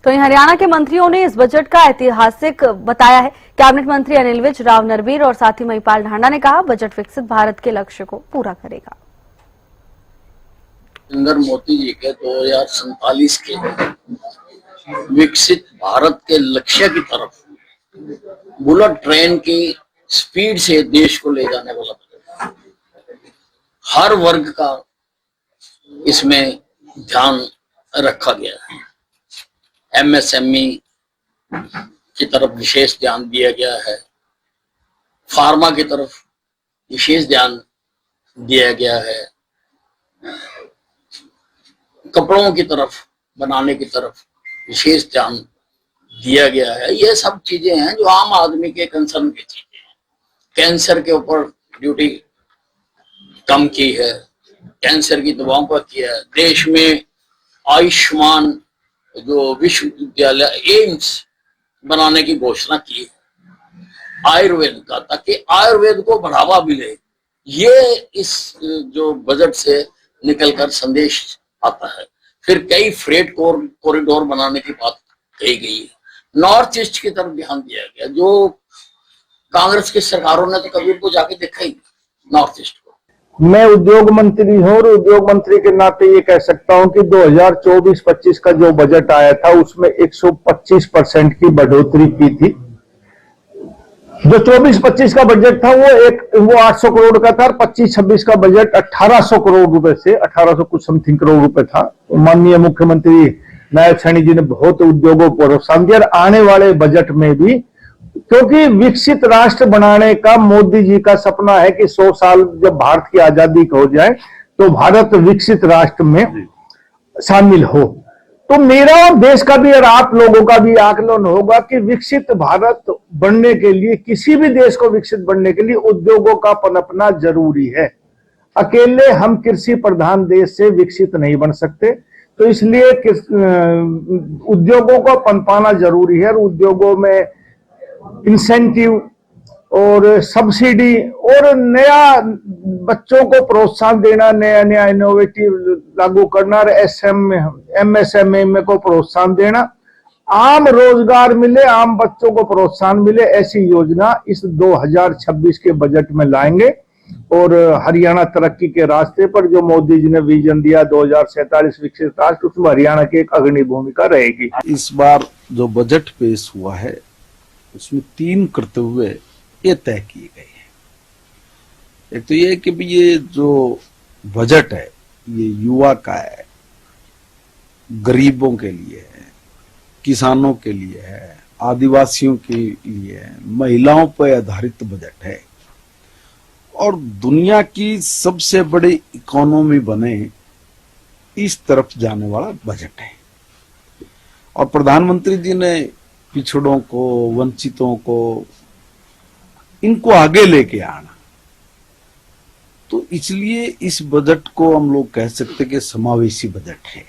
तो वहीं हरियाणा के मंत्रियों ने इस बजट का ऐतिहासिक बताया है। कैबिनेट मंत्री अनिल विज, राव नरवीर और साथ ही महिपाल ढांडा ने कहा, बजट विकसित भारत के लक्ष्य को पूरा करेगा। नरेंद्र मोदी जी के 2047 के विकसित भारत के लक्ष्य की तरफ बुलेट ट्रेन की स्पीड से देश को ले जाने वाला बजट, हर वर्ग का इसमें ध्यान रखा गया है। एमएसएमई की तरफ विशेष ध्यान दिया गया है, फार्मा की तरफ विशेष ध्यान दिया गया है, कपड़ों की तरफ बनाने की तरफ विशेष ध्यान दिया गया है। ये सब चीजें हैं जो आम आदमी के कंसर्न की चीजें हैं। कैंसर के ऊपर ड्यूटी कम की है, कैंसर की दवाओं पर किया है। देश में आयुष्मान जो विश्वविद्यालय एम्स बनाने की घोषणा की है आयुर्वेद का, ताकि आयुर्वेद को बढ़ावा मिले। ये इस जो बजट से निकलकर संदेश आता है। फिर कई फ्रेट कॉरिडोर बनाने की बात कही गई है। नॉर्थ ईस्ट की तरफ ध्यान दिया गया, जो कांग्रेस की सरकारों ने तो कभी को जाके देखा ही नॉर्थ ईस्ट को। मैं उद्योग मंत्री हूँ और उद्योग मंत्री के नाते ये कह सकता हूँ कि 2024-25 का जो बजट आया था उसमें 125% की बढ़ोतरी की थी। जो 24-25 का बजट था वो 800 करोड़ का था। 25-26 का बजट 1800 करोड़ रुपए से 1800 कुछ समथिंग करोड़ रुपए था। तो माननीय मुख्यमंत्री नायब सैनी जी ने बहुत उद्योगों को प्रोत्साहन दिया। आने वाले बजट में भी, क्योंकि विकसित राष्ट्र बनाने का मोदी जी का सपना है कि 100 साल जब भारत की आजादी हो जाए तो भारत विकसित राष्ट्र में शामिल हो। तो मेरा और देश का भी और आप लोगों का भी आकलन होगा कि विकसित भारत बनने के लिए, किसी भी देश को विकसित बनने के लिए उद्योगों का पनपना जरूरी है। अकेले हम कृषि प्रधान देश से विकसित नहीं बन सकते, तो इसलिए उद्योगों को पनपाना जरूरी है। और उद्योगों में इंसेंटिव और सब्सिडी और नया बच्चों को प्रोत्साहन देना, नया इनोवेटिव लागू करना और एमएसएमई को प्रोत्साहन देना, आम रोजगार मिले, आम बच्चों को प्रोत्साहन मिले, ऐसी योजना इस 2026 के बजट में लाएंगे। और हरियाणा तरक्की के रास्ते पर जो मोदी जी ने विजन दिया 2047 विकसित राष्ट्र, उसमें हरियाणा की एक अग्रणी भूमिका रहेगी। इस बार जो बजट पेश हुआ है उसमें 3 कर्तव्य ये तय किए गए हैं। एक तो ये कि ये जो बजट है ये युवा का है, गरीबों के लिए है, किसानों के लिए है, आदिवासियों के लिए है, महिलाओं पर आधारित बजट है और दुनिया की सबसे बड़ी इकोनॉमी बने इस तरफ जाने वाला बजट है। और प्रधानमंत्री जी ने पिछड़ों को, वंचितों को, इनको आगे लेके आना, तो इसलिए इस बजट को हम लोग कह सकते कि समावेशी बजट है।